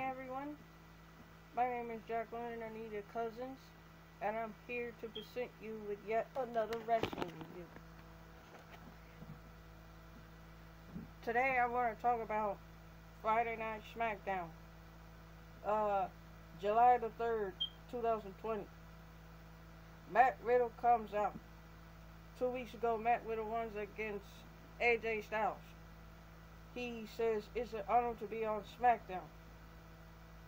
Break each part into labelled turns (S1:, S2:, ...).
S1: everyone. My name is Jacqueline and Anita Cousins, and I'm here to present you with yet another wrestling review. Today I want to talk about Friday Night SmackDown, July the 3rd, 2020. Matt Riddle comes out. 2 weeks ago, Matt Riddle runs against AJ Styles. He says it's an honor to be on SmackDown.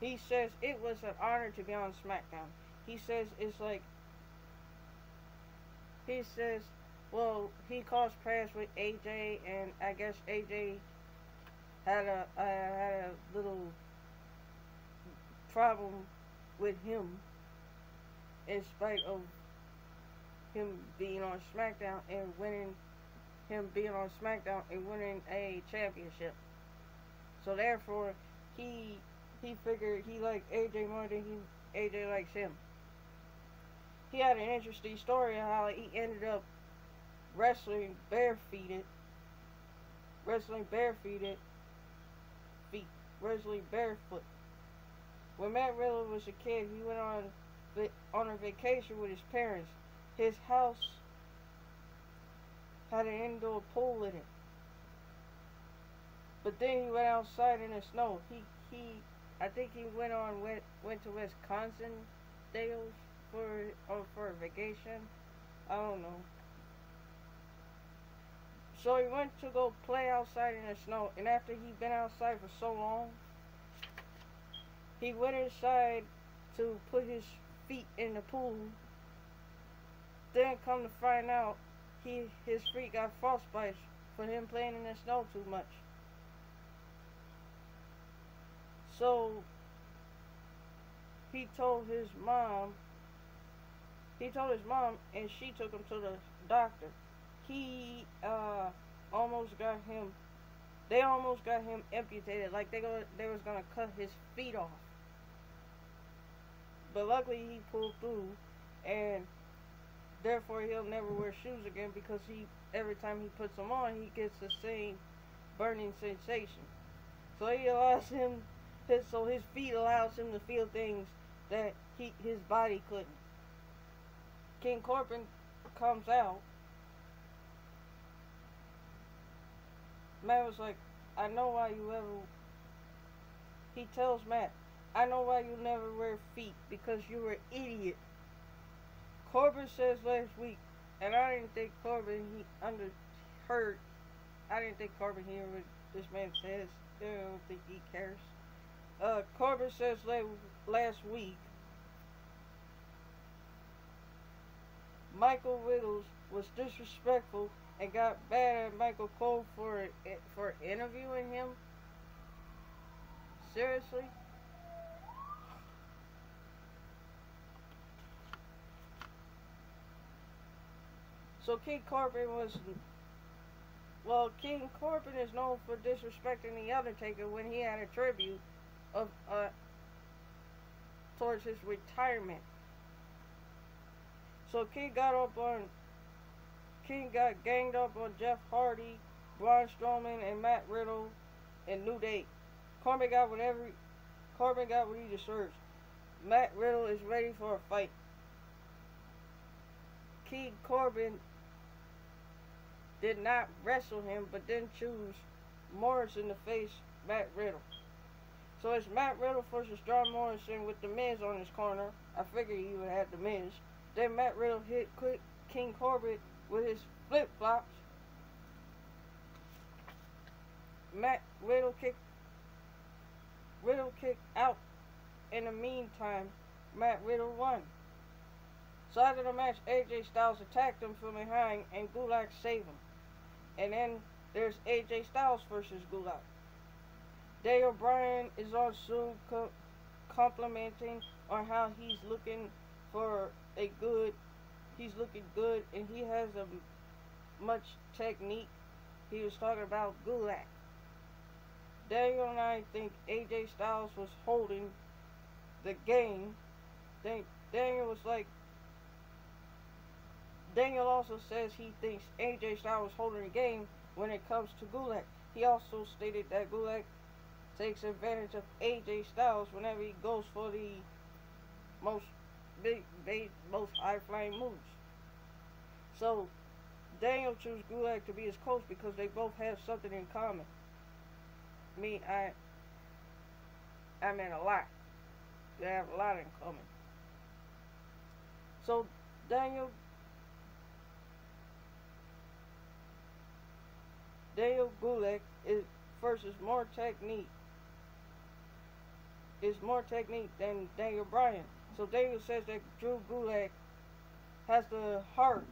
S1: He says it was an honor to be on SmackDown. He says it's like, he says, well, he crossed paths with AJ, and I guess AJ had a little problem with him in spite of him being on SmackDown and winning a championship. So therefore, he figured he liked AJ more than AJ likes him. He had an interesting story of how he ended up wrestling barefoot. When Matt Riddle was a kid, he went on a vacation with his parents. His house had an indoor pool in it. But then he went outside in the snow. I think he went to Wisconsin Dales for a vacation. I don't know. So he went to go play outside in the snow, and after he'd been outside for so long, he went inside to put his feet in the pool. Then come to find out, his feet got frostbite for him playing in the snow too much. So he told his mom, and she took him to the doctor. They almost got him amputated, like they was gonna cut his feet off. But luckily he pulled through, and therefore he'll never wear shoes again, because every time he puts them on, he gets the same burning sensation. So his feet allows him to feel things that his body couldn't. King Corbin comes out. Matt was like, he tells Matt, I know why you never wear feet, because you're an idiot. Corbin says last week, and I didn't think Corbin heard what this man says. I don't think he cares. Corbin says last week, Michael Riddle was disrespectful and got mad at Michael Cole for interviewing him. Seriously? So King Corbin is known for disrespecting The Undertaker when he had a tribute towards his retirement. So King got ganged up on Jeff Hardy, Braun Strowman, and Matt Riddle in New Day. Corbin got what he deserves. Matt Riddle is ready for a fight. King Corbin did not wrestle him, but then choose Morrison to face Matt Riddle. So it's Matt Riddle versus John Morrison with The Miz on his corner. I figured he would have The Miz. Then Matt Riddle hit King Corbin with his flip-flops. Riddle kicked out. In the meantime, Matt Riddle won. So after the match, AJ Styles attacked him from behind, and Gulak saved him. And then there's AJ Styles versus Gulak. Daniel Bryan is on Zoom complimenting on how he's looking good, and he has much technique. He was talking about Gulak. Daniel and I think AJ Styles was holding the game. Daniel also says he thinks AJ Styles was holding the game when it comes to Gulak. He also stated that Gulak takes advantage of AJ Styles whenever he goes for the most most high-flying moves. So Daniel chose Gulak to be his coach because they both have something in common. I mean a lot. They have a lot in common. So Daniel Gulak is versus more technique than Daniel Bryan. So Daniel says that Drew Gulak has the heart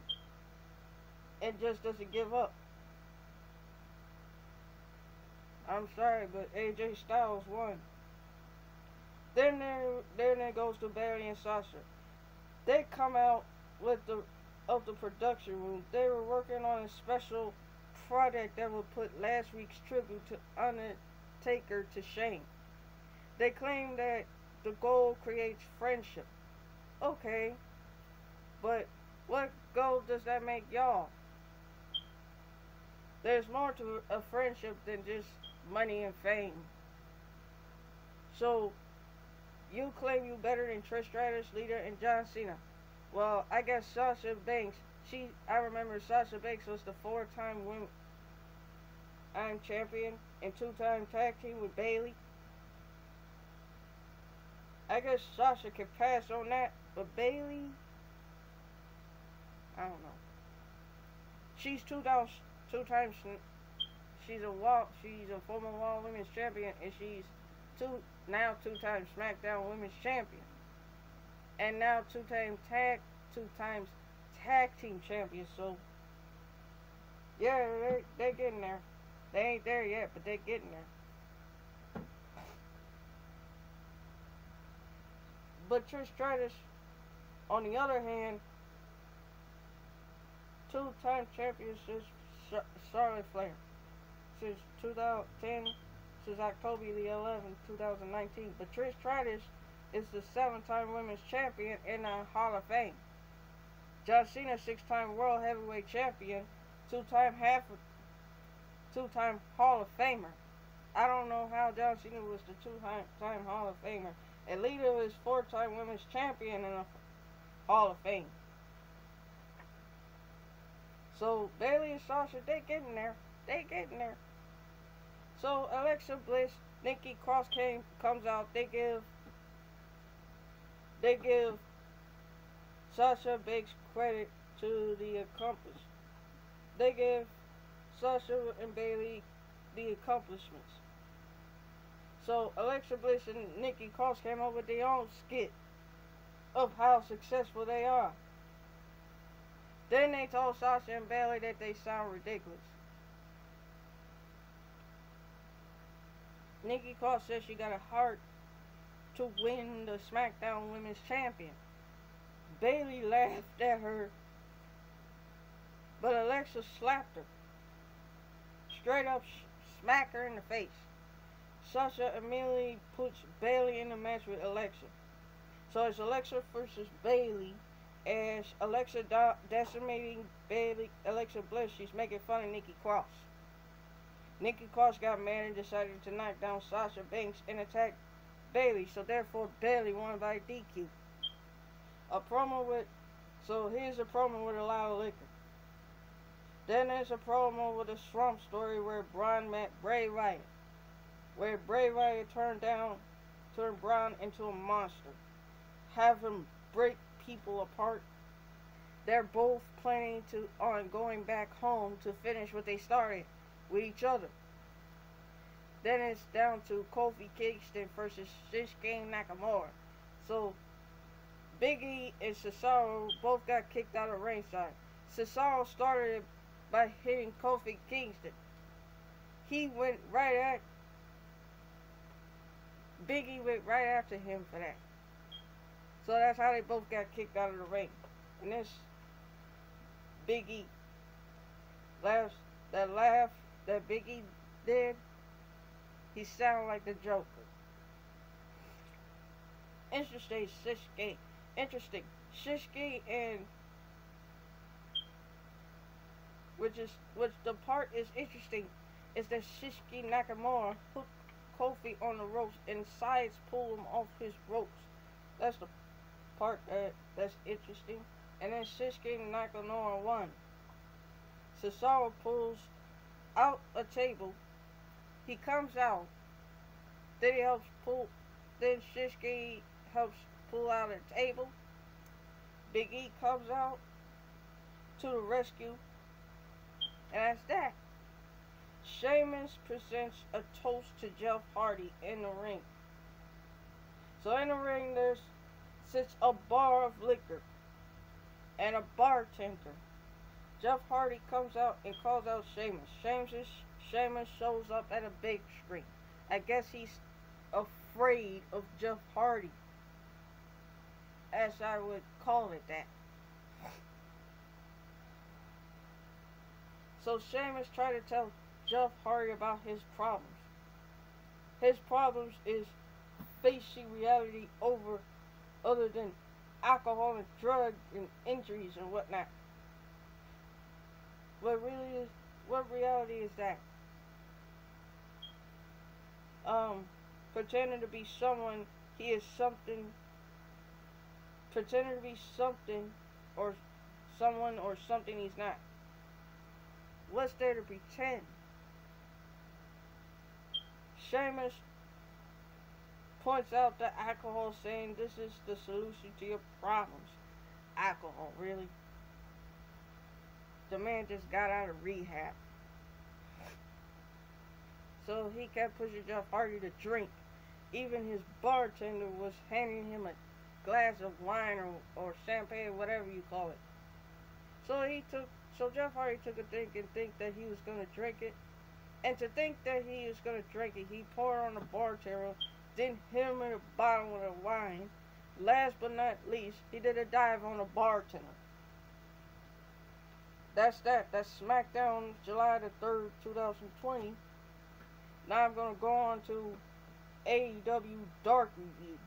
S1: and just doesn't give up. I'm sorry, but AJ Styles won. Then there goes to Bayley and Sasha. They come out with the production room. They were working on a special project that would put last week's tribute to Undertaker to shame. They claim that the goal creates friendship. Okay, but what goal does that make y'all? There's more to a friendship than just money and fame. So, you claim you better than Trish Stratus, Lita, and John Cena. Well, I guess Sasha Banks, I remember Sasha Banks was the 4-time I'm champion and 2-time tag team with Bayley. I guess Sasha could pass on that, but Bayley, I don't know. She's two times. She's a former Raw Women's Champion, and she's now 2-time SmackDown Women's Champion, and now 2 times tag team champion. So yeah, they're getting there. They ain't there yet, but they're getting there. But Trish Stratus, on the other hand, 2-time champion since Charlotte Flair, since 2010, since October the 11th, 2019. But Trish Stratus is the 7-time women's champion in the Hall of Fame. John Cena, 6-time World Heavyweight Champion, 2-time Hall of Famer. I don't know how John Cena was the 2-time Hall of Famer. And Lita is 4-time Women's Champion in the Hall of Fame. So Bayley and Sasha, they getting there. So Alexa Bliss, Nikki Cross comes out. They give Sasha Banks credit to the accomplishments. They give Sasha and Bayley the accomplishments. So Alexa Bliss and Nikki Cross came up with their own skit of how successful they are. Then they told Sasha and Bayley that they sound ridiculous. Nikki Cross says she got a heart to win the SmackDown Women's Champion. Bayley laughed at her, but Alexa slapped her. Straight up smack her in the face. Sasha immediately puts Bayley in the match with Alexa. So it's Alexa versus Bayley. As Alexa decimating Alexa Bliss, she's making fun of Nikki Cross. Nikki Cross got mad and decided to knock down Sasha Banks and attack Bayley. So therefore, Bayley won by DQ. So here's a promo with a lot of liquor. Then there's a promo with a Swamp Story where Braun met Bray Wyatt. Where Bray Wyatt turned Braun into a monster. Have him break people apart. They're both planning on going back home to finish what they started with each other. Then it's down to Kofi Kingston versus Shinsuke Nakamura. So Big E and Cesaro both got kicked out of ringside. Cesaro started by hitting Kofi Kingston. Big E went right after him for that. So that's how they both got kicked out of the ring. And this Big E laugh that Big E did, he sounded like the Joker. Interesting. Shinsuke and which the part is interesting is that Shinsuke Nakamura Kofi on the ropes and sides pull him off his ropes. That's the part that's interesting. And then Shinsuke Nakamura won. Cesaro pulls out a table. He comes out. Then he helps pull. Then Shinsuke helps pull out a table. Big E comes out to the rescue. And that's that. Sheamus presents a toast to Jeff Hardy in the ring. So in the ring there sits a bar of liquor and a bartender. Jeff Hardy comes out and calls out Sheamus. Sheamus shows up at a big screen. I guess he's afraid of Jeff Hardy, as I would call it that. So Sheamus tried to tell Jeff Hardy about his problems. His problems is facing reality over other than alcohol and drug and injuries and whatnot. What reality is that? Pretending to be someone he is something. Pretending to be something or someone or something he's not. What's there to pretend? Sheamus points out the alcohol, saying this is the solution to your problems. Alcohol, really? The man just got out of rehab. So he kept pushing Jeff Hardy to drink. Even his bartender was handing him a glass of wine or champagne, whatever you call it. So Jeff Hardy took a think and think that he was gonna drink it. And to think that he was gonna drink it, he poured on the bartender, then hit him in the bottom with a wine. Last but not least, he did a dive on the bartender. That's that. That's SmackDown, July the 3rd, 2020. Now I'm going to go on to AEW Dark review.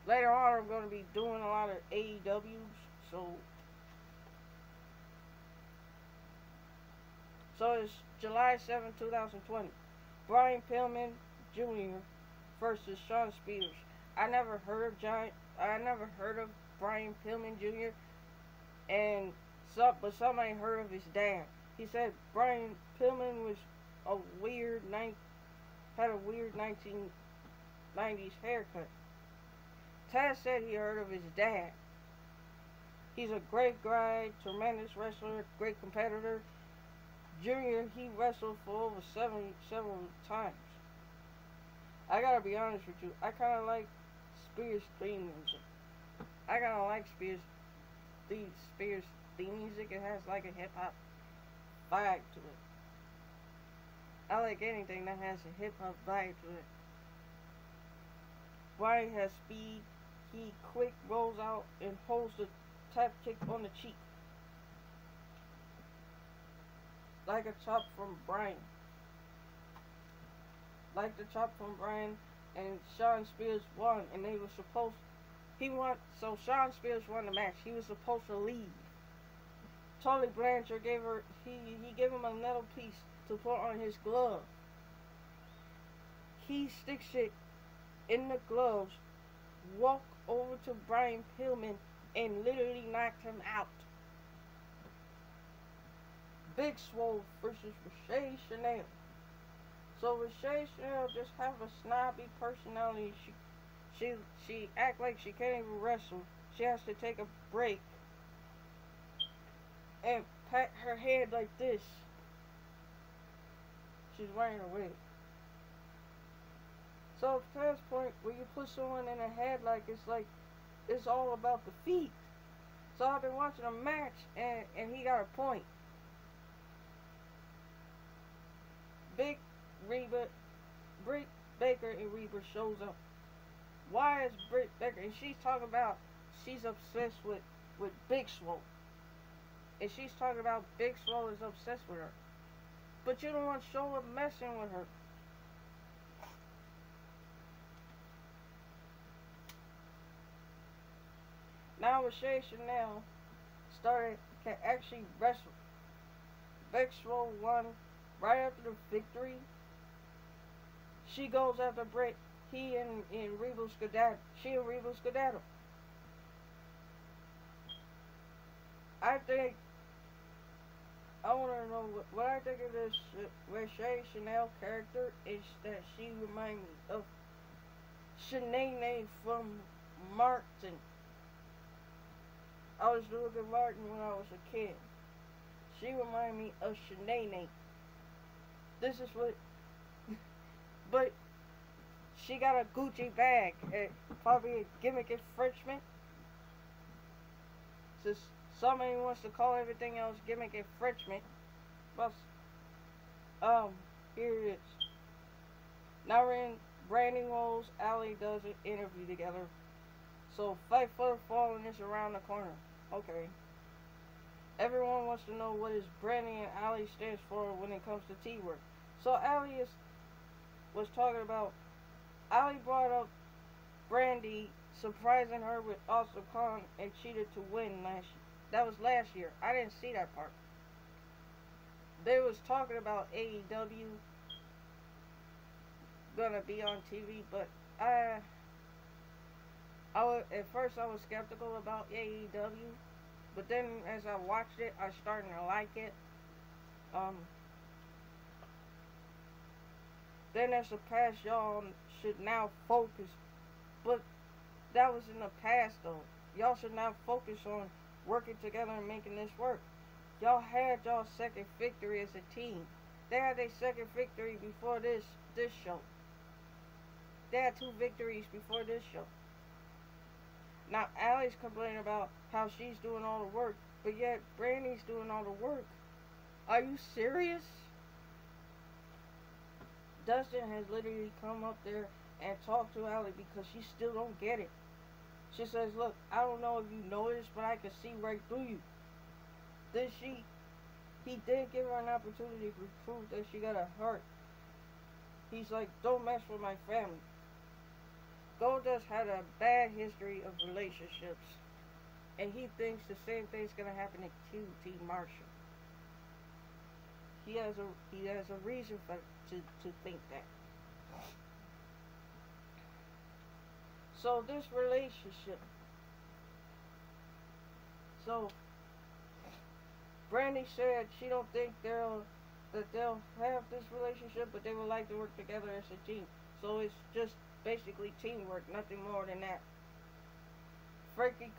S1: Later on, I'm going to be doing a lot of AEWs. So it's July 7, 2020. Brian Pillman Jr. versus Shawn Spears. I never heard of Brian Pillman Jr. But somebody heard of his dad. He said Brian Pillman was had a weird 1990s haircut. Taz said he heard of his dad. He's a great guy, tremendous wrestler, great competitor. Junior, he wrestled for over several times. I gotta be honest with you, I kinda like Spears theme music. I kinda like Spears theme music. It has like a hip hop vibe to it. I like anything that has a hip hop vibe to it. Brian has speed. He quick rolls out and holds the tap kick on the cheek. Like a chop from Brian. Like the chop from Brian, and Shawn Spears won, and they were supposed so Shawn Spears won the match. He was supposed to leave. Tully Blanchard gave him a metal piece to put on his glove. He sticks it in the gloves, walked over to Brian Pillman, and literally knocked him out. Big Swole versus Ricochet Chanel. So Ricochet Chanel just have a snobby personality. She act like she can't even wrestle. She has to take a break and pat her head like this. She's wearing a wig. So at Taz's point, when you put someone in a headlock, it's all about the feet. So I've been watching a match, and he got a point. Britt Baker and Reba shows up. Why is Britt Baker? And she's talking about she's obsessed with Big Swole. And she's talking about Big Swole is obsessed with her. But you don't want to show up messing with her. Now Ricochet Chanel can actually wrestle. Big Swole won right after the victory. She goes after Brett. He and Regal skedaddle. She and Regal skedaddle. I think I want to know what I think of this Shay Chanel character is that she reminds me of Shanae from Martin. I was looking Martin when I was a kid. She reminded me of Shanae. This is what, but she got a Gucci bag, probably a gimmick infringement. Since somebody wants to call everything else gimmick infringement, but here it is. Now we're in Brandon Rose, Allie does an interview together. So Fight for the Fallen is around the corner. Okay. Everyone wants to know what is Brandy and Allie stands for when it comes to T-work. So Allie was talking about, Allie brought up Brandy surprising her with Awesome Kong and cheated to win last year. That was last year. I didn't see that part. They was talking about AEW gonna be on TV, but at first I was skeptical about AEW, but then as I watched it, I started to like it. Then as the past, y'all should now focus, but that was in the past though. Y'all should now focus on working together and making this work. Y'all had y'all second victory as a team. They had their second victory before this show. They had 2 victories before this show. Now Allie's complaining about how she's doing all the work, but yet Brandy's doing all the work. Are you serious? Dustin has literally come up there and talked to Allie because she still don't get it. She says, look, I don't know if you noticed, but I can see right through you. He did give her an opportunity to prove that she got a heart. He's like, don't mess with my family. Goldust had a bad history of relationships, and he thinks the same thing's gonna happen to QT Marshall. He has a reason to think that. So this relationship. So Brandy said she don't think they'll have this relationship, but they would like to work together as a team. So it's just basically teamwork, nothing more than that. Frankie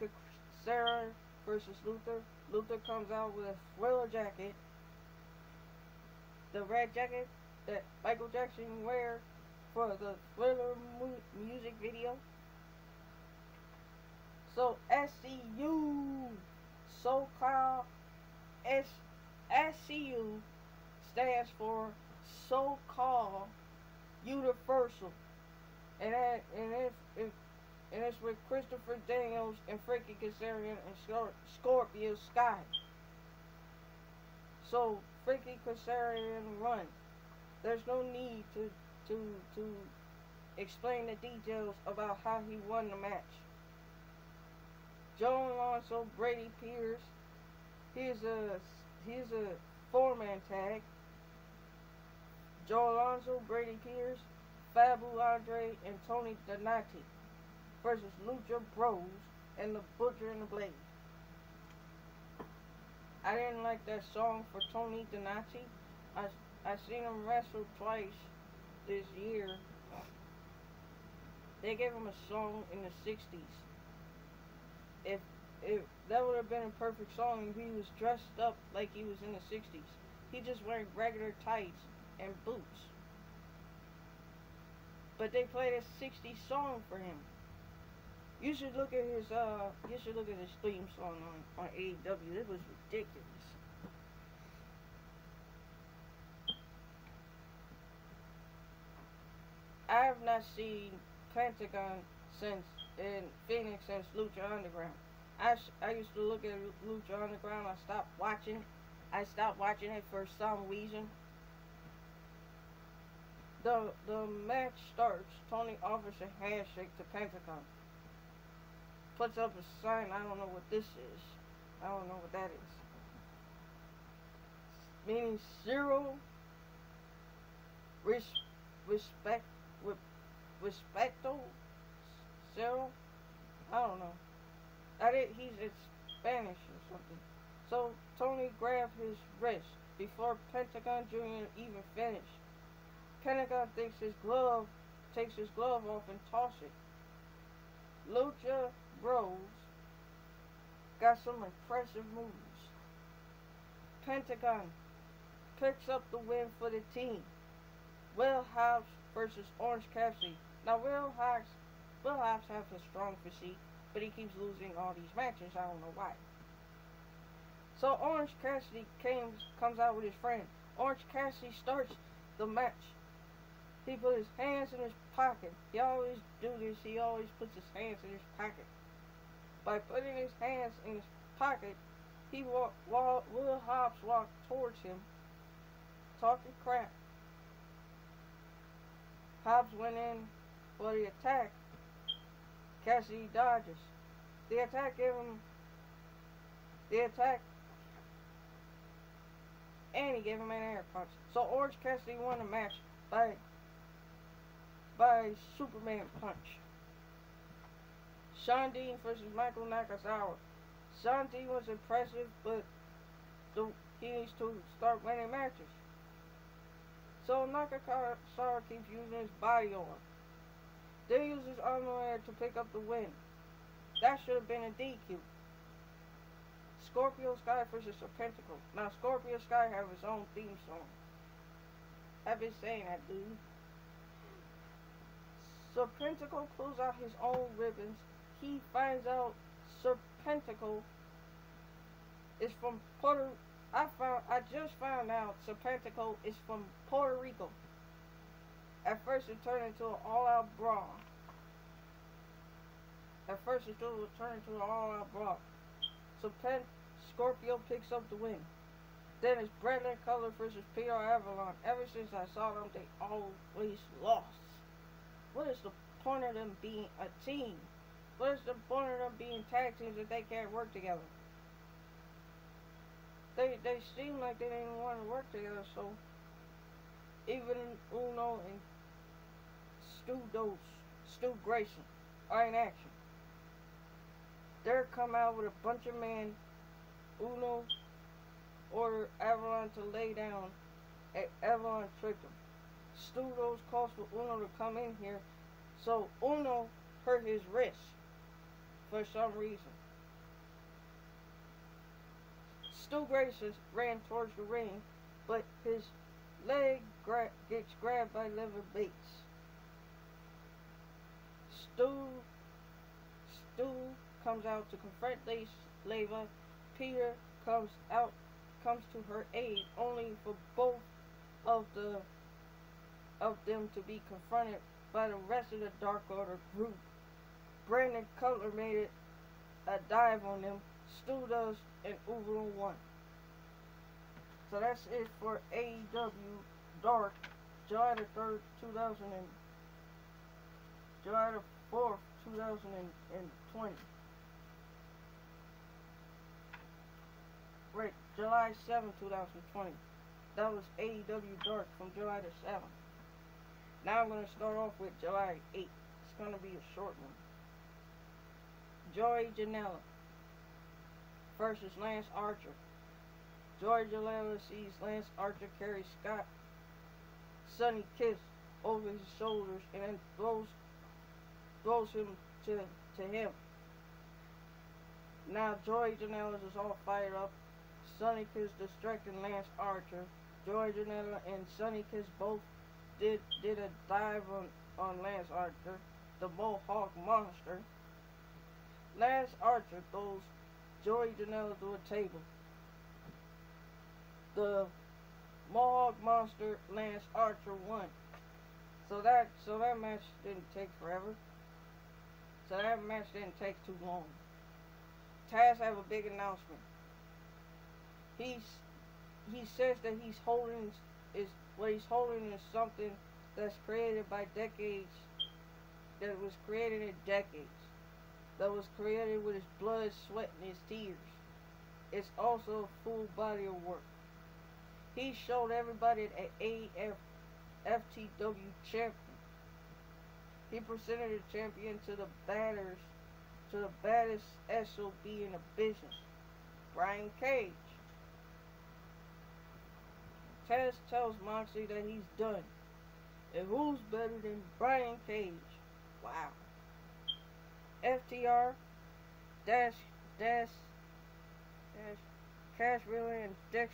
S1: Sarah versus Luther. Luther comes out with a Thriller jacket, the red jacket that Michael Jackson wear for the Thriller music video. So SCU, so-called SCU stands for so-called Universal, and it's with Christopher Daniels and Frankie Kazarian and Scorpio Sky. So Frankie Kazarian run. There's no need to explain the details about how he won the match. Joe Alonso, Brady Pierce. He's a 4-man tag. Joe Alonso, Brady Pierce, Fabu Andre, and Tony Donati versus Lucha Bros and the Butcher and the Blade. I didn't like that song for Tony Donati. I seen him wrestle twice this year. They gave him a song in the 60s. If that would have been a perfect song if he was dressed up like he was in the 60s. He just wearing regular tights and boots. But they played a 60s song for him. You should look at his theme song on AEW. It was ridiculous. I have not seen Pentagon in Phoenix since Lucha Underground. I used to look at Lucha Underground. I stopped watching it for some reason. The match starts. Tony offers a handshake to Pentagon. Puts up a sign. I don't know what this is. I don't know what that is. Meaning zero respect with respecto, Cero. I don't know. He's in Spanish or something. So Tony grabbed his wrist before Pentagon Jr. even finished. Pentagon takes his glove off and tosses it. Lucha Bros got some impressive moves. Pentagon picks up the win for the team. Will Hobbs versus Orange Cassidy. Now Will Hobbs has a strong physique, but he keeps losing all these matches. I don't know why. So Orange Cassidy comes out with his friend. Orange Cassidy starts the match. He put his hands in his pocket. He always do this. He always puts his hands in his pocket. By putting his hands in his pocket, Will Hobbs walked towards him, talking crap. Hobbs went in for the attack. Cassidy dodges. The attack, and he gave him an air punch. So Orange Cassidy won the match by Superman punch. Shawn Dean versus Michael Nakazawa. Shawn Dean was impressive, but he needs to start winning matches. So Nakazawa keeps using his body arm. Then he uses Armor to pick up the win. That should have been a DQ. Scorpio Sky versus Serpentico. Now Scorpio Sky have his own theme song. I've been saying that, dude. Serpentico pulls out his own ribbons. He finds out Serpentico is from Puerto. I just found out Serpentico is from Puerto Rico. At first it turned into an all-out brawl. Scorpio picks up the win. Then it's Bradley Cutler versus Peter Avalon. Ever since I saw them, they always lost. What is the point of them being a team? What is the point of them being tag teams if they can't work together? They seem like they didn't want to work together, so even Uno and Stu Grayson are in action. They're come out with a bunch of men. Uno ordered Avalon to lay down, and Avalon tricked him. Stu calls for Uno to come in here, so Uno hurt his wrist for some reason. Stu Grayson ran towards the ring, but his leg gets grabbed by Leather Bates. Stu comes out to confront Leva. Peter comes to her aid, only for both of them to be confronted by the rest of the Dark Order group. Brandon Cutler made a dive on them. Stu does, and Uno won. So that's it for AEW Dark, July the 3rd, July the 4th, 2020. Right, July 7th, 2020. That was AEW Dark from July the 7th. Now I'm going to start off with July 8th. It's going to be a short one. Joey Janela versus Lance Archer. Joey Janela sees Lance Archer carry Scott Sonny Kiss over his shoulders and then throws him to him. Now Joey Janela is all fired up. Sonny Kiss distracting Lance Archer. Joey Janela and Sonny Kiss both did a dive on Lance Archer, the Mohawk Monster. Lance Archer throws Joey Janela through a table. The Mohawk Monster, Lance Archer won. So that match didn't take forever. So that match didn't take too long. Taz have a big announcement. He says that what he's holding is something that's created by decades. That was created in decades. That was created with his blood, sweat, and his tears. It's also a full body of work. He showed everybody that FTW champion. He presented the champion to the baddest SOB in the business, Brian Cage. Taz tells Moxley that he's done. And who's better than Brian Cage? Wow. FTR, Dash, Cash Wheeler and Dex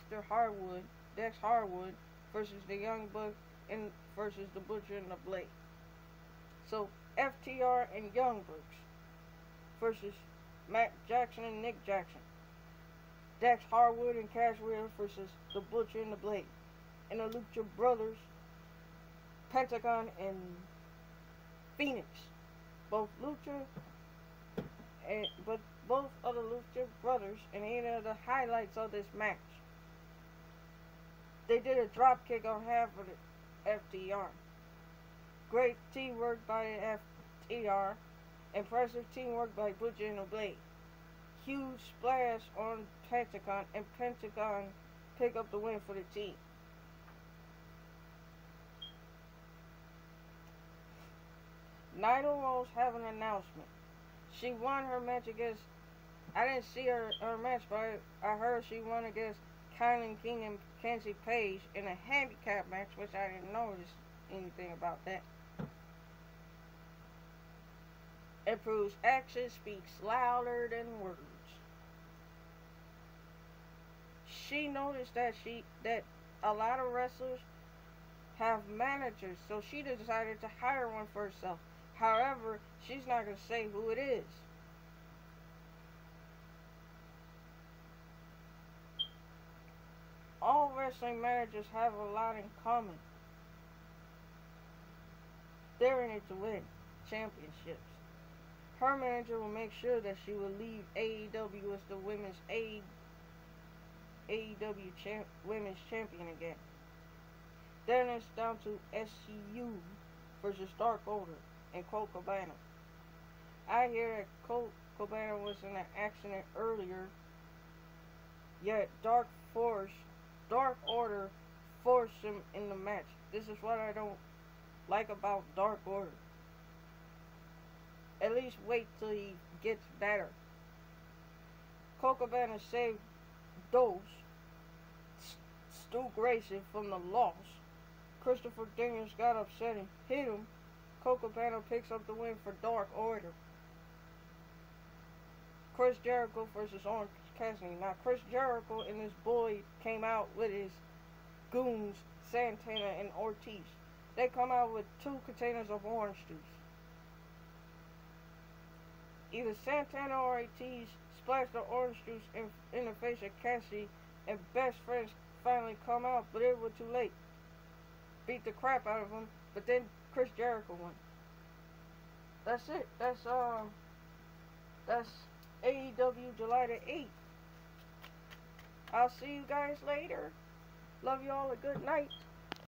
S1: Harwood versus the Young Bucks and versus the Butcher and the Blade. So FTR and Young Bucks versus Matt Jackson and Nick Jackson. Dex Harwood and Cash Wheeler versus the Butcher and the Blade. And the Lucha Brothers, Pentagon and Phoenix. Both of the Lucha Brothers, and any of the highlights of this match. They did a drop kick on half of the FTR. Great teamwork by FTR. Impressive teamwork by Butcher and the Blade. Huge splash on Pentagon, and Pentagon pick up the win for the team. Nyla Rose have an announcement. She won her match against, I didn't see her match, but I heard she won against Kylan King and Kenzie Page in a handicap match, which I didn't notice anything about that. It proves action speaks louder than words. She noticed that a lot of wrestlers have managers, so she decided to hire one for herself. However, she's not going to say who it is. All wrestling managers have a lot in common. They're in it to win championships. Her manager will make sure that she will leave AEW as the women's women's champion again. Then it's down to SCU versus Dark Order and Colt Cabana. I hear that Colt Cabana was in an accident earlier, yet Dark Order forced him in the match. This is what I don't like about Dark Order. At least wait till he gets better. Colt Cabana saved Stu Grayson from the loss. Christopher Daniels got upset and hit him. Colt Cabana picks up the win for Dark Order. Chris Jericho versus Orange Cassidy. Now Chris Jericho and his boy came out with his goons, Santana and Ortiz. They come out with 2 containers of orange juice. Either Santana or Ortiz splashed the orange juice in the face of Cassidy, and best friends finally come out, but it was too late. Beat the crap out of him, but then Chris Jericho won. That's it. That's AEW July the 8th. I'll see you guys later. Love you all, a good night.